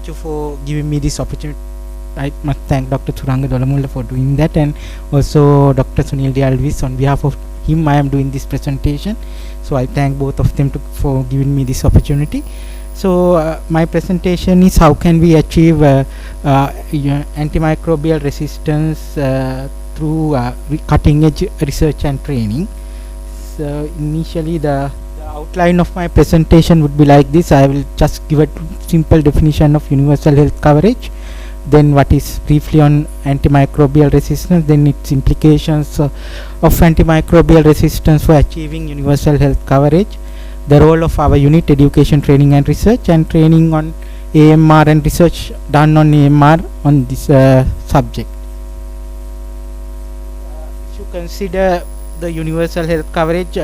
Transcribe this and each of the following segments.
you for giving me this opportunity. I must thank Dr. Thuranga Dolamulla for doing that, and also Dr. Sunil De Alwis. On behalf of him, I am doing this presentation. So I thank both of them for giving me this opportunity. So my presentation is how can we achieve antimicrobial resistance through cutting edge research and training. So initially the outline of my presentation would be like this. I will just give a simple definition of universal health coverage, then what is briefly on antimicrobial resistance, then its implications of antimicrobial resistance for achieving universal health coverage, the role of our unit, education, training and research, and training on AMR and research done on AMR on this subject. If you consider the universal health coverage,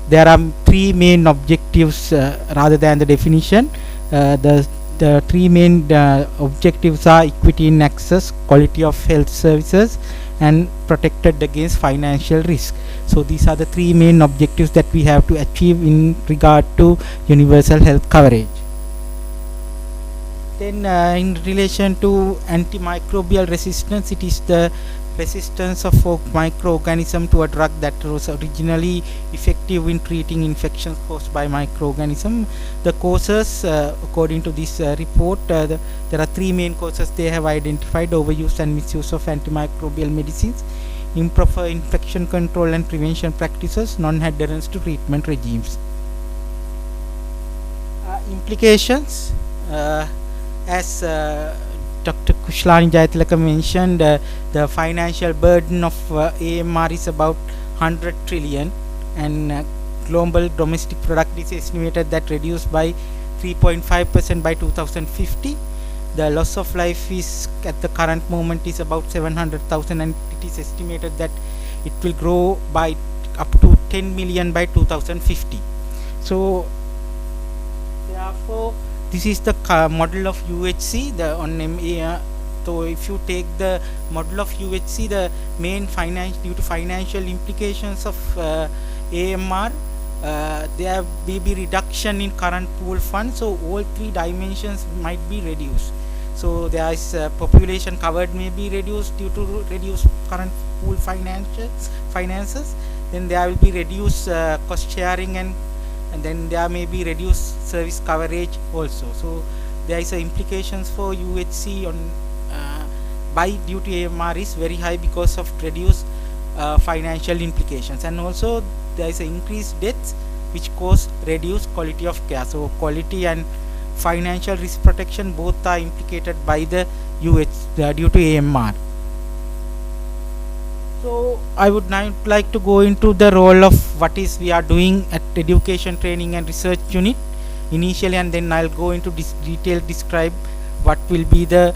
there are three main objectives rather than the definition. The three main objectives are equity in access, quality of health services, and protected against financial risk. So these are the three main objectives that we have to achieve in regard to universal health coverage. Then in relation to antimicrobial resistance, it is the resistance of a microorganism to a drug that was originally effective in treating infections caused by microorganism. The causes, according to this report, there are three main causes they have identified: overuse and misuse of antimicrobial medicines, improper infection control and prevention practices, non-adherence to treatment regimes. Implications, as Dr. Kushlani Jayatilaka mentioned, the financial burden of AMR is about 100 trillion, and global domestic product is estimated that reduced by 3.5% by 2050. The loss of life is at the current moment is about 700,000, and it is estimated that it will grow by up to 10 million by 2050. So therefore this is the model of UHC, so if you take the model of UHC, the main due to financial implications of AMR, there may be reduction in current pool funds, so all three dimensions might be reduced. So there is population covered may be reduced due to reduced current pool finances. Then there will be reduced cost sharing, and then there may be reduced service coverage also. So there is implications for UHC on by due to AMR is very high because of reduced financial implications, and also there is increased deaths which cause reduced quality of care. So quality and financial risk protection both are implicated by the due to AMR. So I would now like to go into the role of what is we are doing at education, training and research unit initially, and then I'll go into detail describe what will be the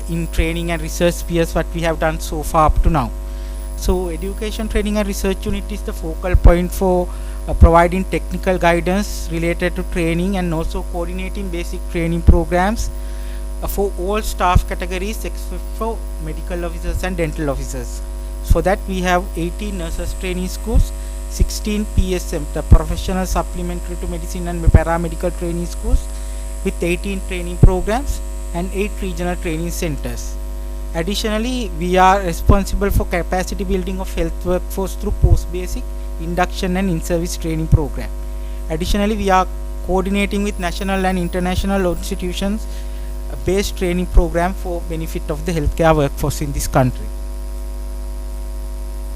in training and research spheres what we have done so far up to now. So education, training and research unit is the focal point for providing technical guidance related to training and also coordinating basic training programs for all staff categories except for medical officers and dental officers. For that we have 18 nurses training schools, 16 PSM, the professional supplementary to medicine and paramedical training schools with 18 training programs, and 8 regional training centers. Additionally, we are responsible for capacity building of health workforce through post-basic, induction and in-service training program. Additionally, we are coordinating with national and international institutions based training program for benefit of the healthcare workforce in this country.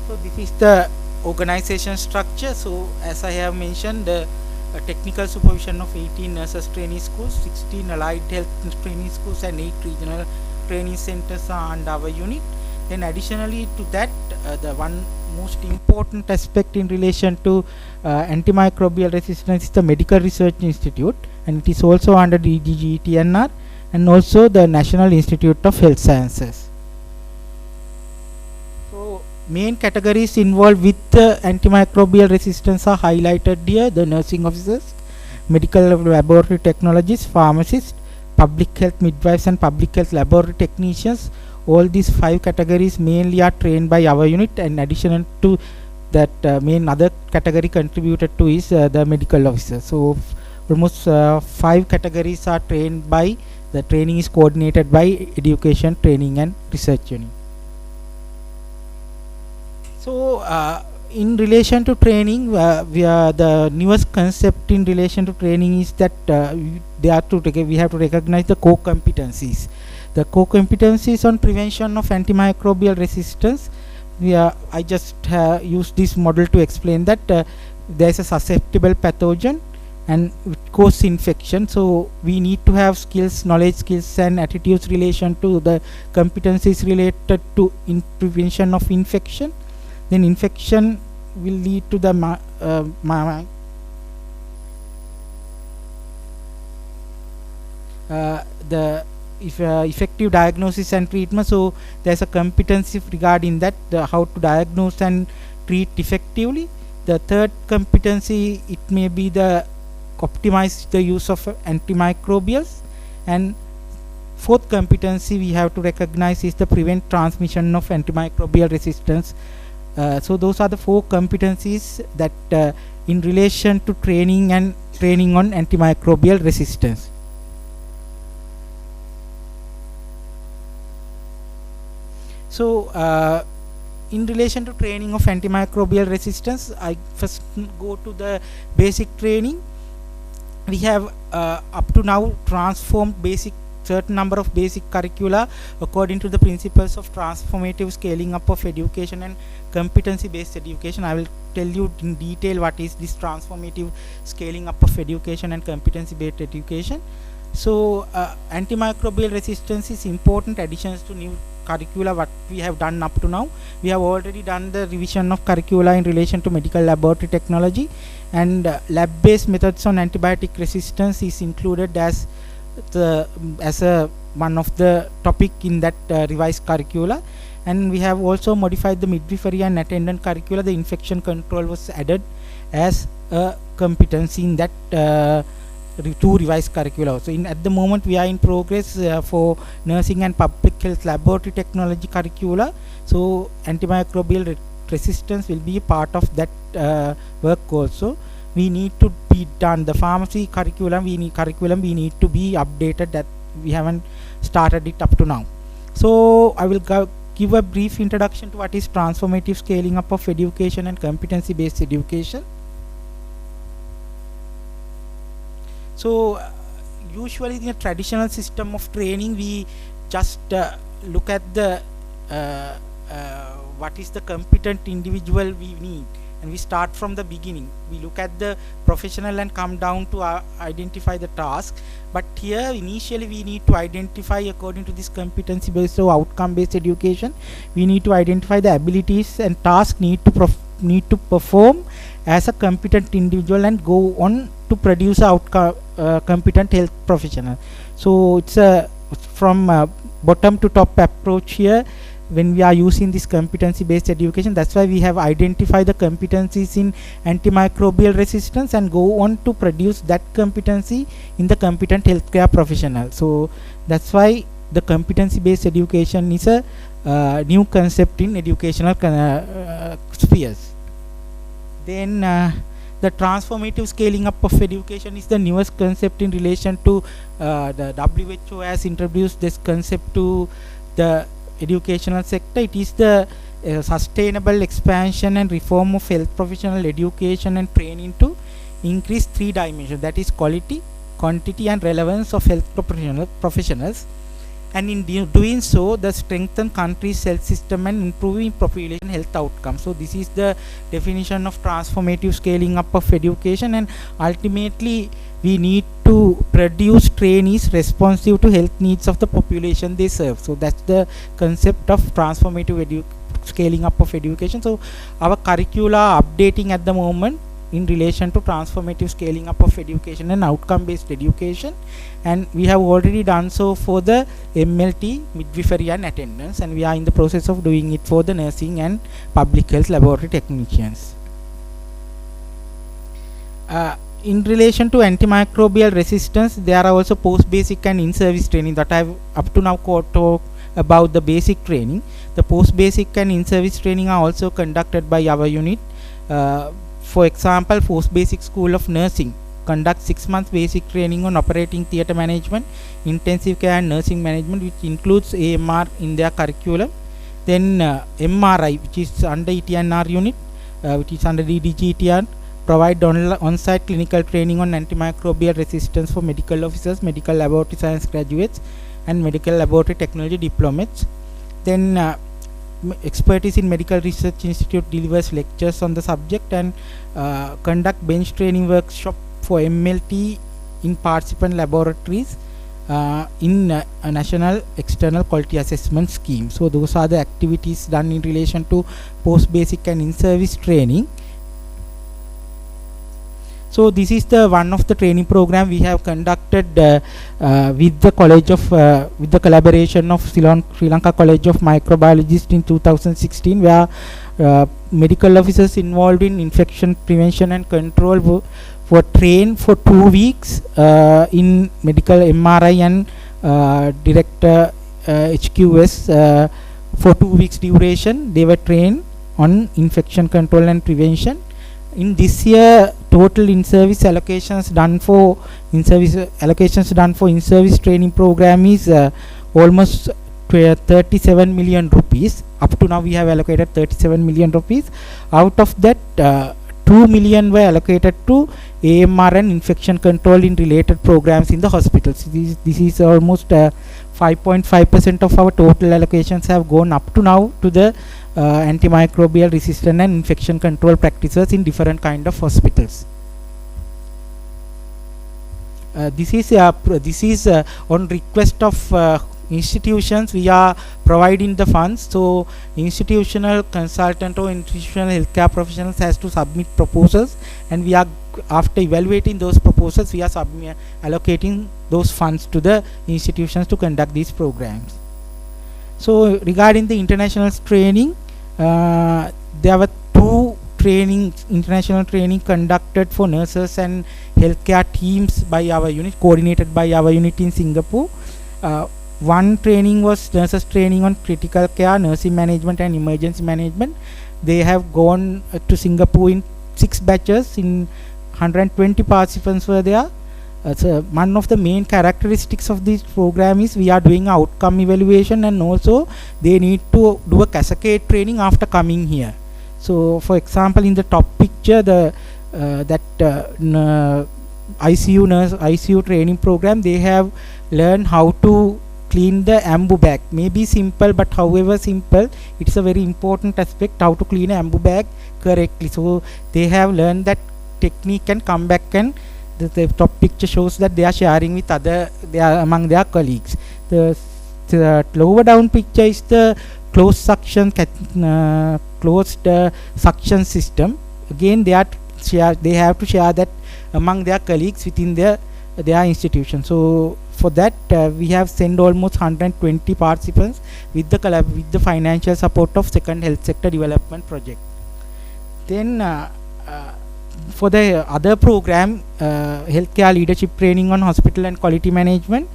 So this is the organization structure. So as I have mentioned, the technical supervision of 18 nurses training schools, 16 allied health training schools and 8 regional training centers are under our unit. Then additionally to that, the one most important aspect in relation to antimicrobial resistance is the Medical Research Institute, and it is also under DGG ET&R and also the National Institute of Health Sciences. So main categories involved with antimicrobial resistance are highlighted here: the nursing officers, medical laboratory technologists, pharmacists, public health midwives and public health laboratory technicians. All these 5 categories mainly are trained by our unit, and additional to that main other category contributed to is the medical officer. So almost 5 categories are trained by, the training is coordinated by Education, Training and Research Unit. So in relation to training, the newest concept in relation to training is that we have to recognize the core competencies. The core competencies on prevention of antimicrobial resistance. I just used this model to explain that there is a susceptible pathogen and it causes infection. So we need to have skills, knowledge, skills and attitudes relation to the competencies related to prevention of infection. Then infection will lead to the effective diagnosis and treatment. So there's a competency regarding that, how to diagnose and treat effectively. The third competency, it may be the optimize the use of antimicrobials, and fourth competency we have to recognize is the prevent transmission of antimicrobial resistance. So those are the 4 competencies that in relation to training and training on antimicrobial resistance. So in relation to training of antimicrobial resistance, I first go to the basic training. We have up to now transformed certain number of basic curricula according to the principles of transformative scaling up of education and competency based education. I will tell you in detail what is this transformative scaling up of education and competency based education. So antimicrobial resistance is important additions to new curricula what we have done up to now. We have already done the revision of curricula in relation to medical laboratory technology, and lab based methods on antibiotic resistance is included as one of the topic in that revised curricula. And we have also modified the midwifery and attendant curricula. The infection control was added as a competency in that 2 revised curricula. So at the moment we are in progress for nursing and public health laboratory technology curricula. So antimicrobial resistance will be a part of that work also. We need to be done the pharmacy curriculum. We need to be updated, that we haven't started it up to now. So I will give a brief introduction to what is transformative scaling up of education and competency based education. So usually in a traditional system of training, we just look at the what is the competent individual we need, and we start from the beginning. We look at the professional and come down to identify the task. But here initially we need to identify, according to this competency based or outcome based education, we need to identify the abilities and tasks need to perform as a competent individual and go on to produce a competent health professional. So it's a from bottom to top approach here when we are using this competency based education. That's why we have identified the competencies in antimicrobial resistance and go on to produce that competency in the competent healthcare professional. So that's why the competency based education is a new concept in educational spheres. Then the transformative scaling up of education is the newest concept in relation to the WHO has introduced this concept to the educational sector. It is the sustainable expansion and reform of health professional education and training to increase 3 dimensions, that is quality, quantity and relevance of health professionals, and in doing so the strengthen country's health system and improving population health outcomes. So this is the definition of transformative scaling up of education, and ultimately we need to produce trainees responsive to health needs of the population they serve. So that's the concept of transformative scaling up of education. So our curricula are updating at the moment in relation to transformative scaling up of education and outcome based education, and we have already done so for the MLT, midwifery and attendance, and we are in the process of doing it for the nursing and public health laboratory technicians. In relation to antimicrobial resistance, there are also post basic and in-service training that I have up to now talked about the basic training. The post basic and in-service training are also conducted by our unit. For example, post basic school of nursing conduct 6 months basic training on operating theatre management, intensive care and nursing management, which includes AMR in their curriculum. Then MRI, which is under ET&R Unit, which is under DDG-ET&R, provide on-site clinical training on antimicrobial resistance for medical officers, medical laboratory science graduates and medical laboratory technology diplomates. Then expertise in Medical Research Institute delivers lectures on the subject and conduct bench training workshop for MLT in participant laboratories in a national external quality assessment scheme. So those are the activities done in relation to post basic and in-service training. So this is the one of the training program we have conducted with the college of with the collaboration of Sri Lanka College of Microbiologists in 2016, where medical officers involved in infection prevention and control were trained for 2 weeks in medical MRI and director HQS for 2 weeks duration. They were trained on infection control and prevention. In this year, total in-service allocations done for in-service training program is almost 37 million rupees. Up to now, we have allocated 37 million rupees. Out of that, 2 million were allocated to AMR and infection control in related programs in the hospitals. This is almost 5.5% of our total allocations have gone up to now to the antimicrobial resistance and infection control practices in different kind of hospitals. This is on request of institutions. We are providing the funds. So institutional consultant or institutional healthcare professionals has to submit proposals, and we are, after evaluating those proposals, we are allocating those funds to the institutions to conduct these programs. So regarding the international training, there were 2 international training conducted for nurses and healthcare teams by our unit, coordinated by our unit in Singapore. One training was nurses training on critical care, nursing management and emergency management. They have gone to Singapore in 6 batches, in 120 participants were there. So one of the main characteristics of this program is we are doing outcome evaluation, and also they need to do a cascade training after coming here. So for example, in the top picture, the ICU training program, they have learned how to clean the ambu bag. Maybe simple, but however simple, it's a very important aspect how to clean an ambu bag correctly. So they have learned that technique and come back, and the top picture shows that they are sharing with among their colleagues. The lower down picture is the closed suction system. Again, they have to share that among their colleagues within their institution. So for that, we have sent almost 120 participants with the financial support of Second Health Sector Development Project. Then for the other program, healthcare leadership training on hospital and quality management,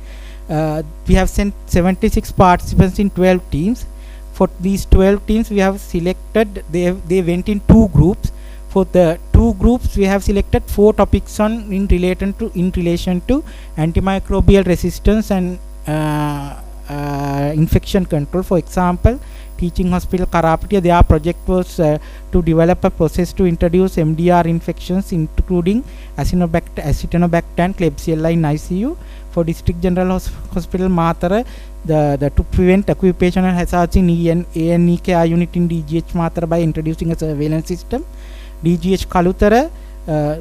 we have sent 76 participants in 12 teams. For these 12 teams, we have selected, they went in 2 groups. For the 2 groups, we have selected 4 topics in relation to antimicrobial resistance and infection control. For example, teaching hospital Karapatiya, their project was to develop a process to introduce MDR infections, including Acinetobacter and Klebsiella in ICU. For District General Hospital Matara, to prevent occupational hazards in A&E care unit in DGH Matara by introducing a surveillance system. DGH Kalutara,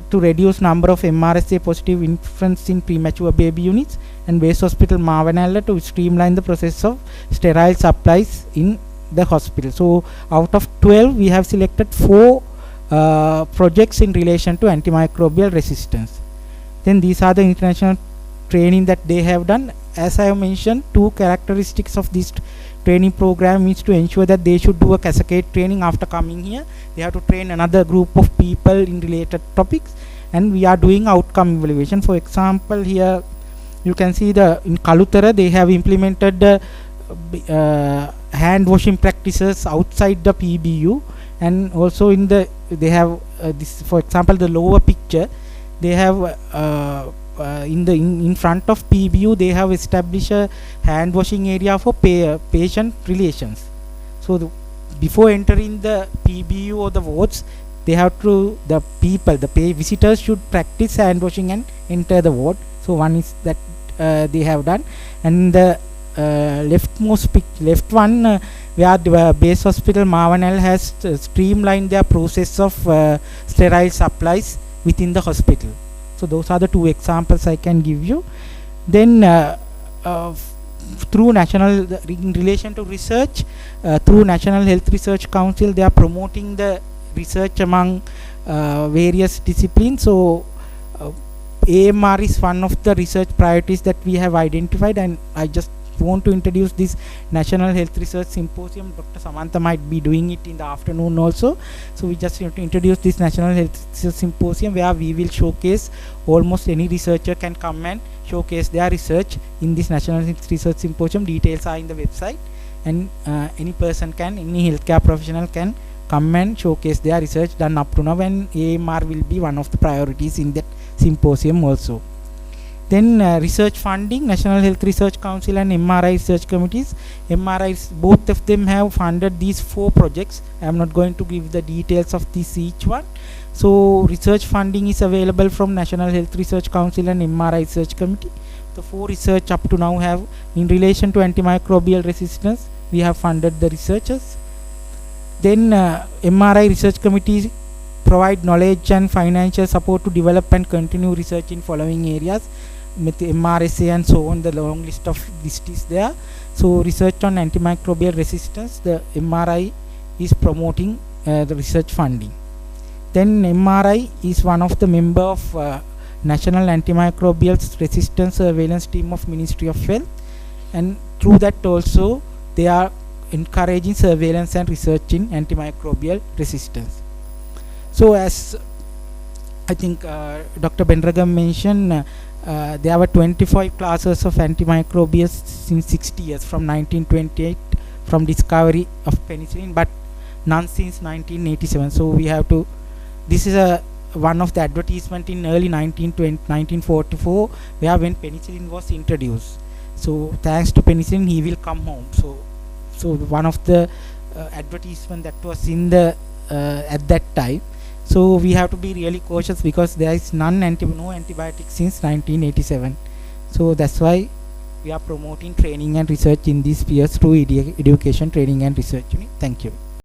to reduce number of MRSA positive infants in premature baby units, and Base Hospital Mavanalla to streamline the process of sterile supplies in the hospital. So out of 12, we have selected 4 projects in relation to antimicrobial resistance. Then these are the international training that they have done. As I have mentioned, 2 characteristics of this training program is to ensure that they should do a cascade training after coming here. They have to train another group of people in related topics, and we are doing outcome evaluation. For example, here you can see in Kalutara, they have implemented the hand washing practices outside the PBU, and also they have this, for example, the lower picture, they have in front of PBU they have established a hand washing area for patient relations. So before entering the PBU or the wards, they have to, the visitors should practice hand washing and enter the ward. So one is that they have done, and the left one where the base hospital Mavanel has streamlined their process of sterile supplies within the hospital. So those are the two examples I can give you. Then through in relation to research, through National Health Research Council, they are promoting the research among various disciplines. So AMR is one of the research priorities that we have identified, and I just want to introduce this National Health Research Symposium. Dr. Samantha might be doing it in the afternoon also. So we just want to introduce this National Health Research Symposium, where we will showcase, almost any researcher can come and showcase their research in this National Health Research Symposium. Details are in the website, and any healthcare professional can come and showcase their research done up to now, and AMR will be one of the priorities in that symposium also. Then research funding, National Health Research Council and MRI research committees. MRIs, both of them have funded these 4 projects. I am not going to give the details of this each one. So research funding is available from National Health Research Council and MRI research committee. The 4 research up to now have, in relation to antimicrobial resistance, we have funded the researchers. Then MRI research committees provide knowledge and financial support to develop and continue research in following areas, with MRSA and so on. The long list is there. So research on antimicrobial resistance, the MRI is promoting the research funding. Then MRI is one of the member of National Antimicrobial Resistance Surveillance Team of Ministry of Health, and through that also they are encouraging surveillance and research in antimicrobial resistance. So as I think Dr. Benragam mentioned, there were 25 classes of antimicrobials in 60 years, from 1928, from discovery of penicillin, but none since 1987. So we have to, this is one of the advertisement in early 1944, where when penicillin was introduced. So thanks to penicillin, he will come home. So one of the advertisement that was in the at that time. So we have to be really cautious, because there is no antibiotics since 1987. So that's why we are promoting training and research in these spheres through education, training and research unit. Thank you.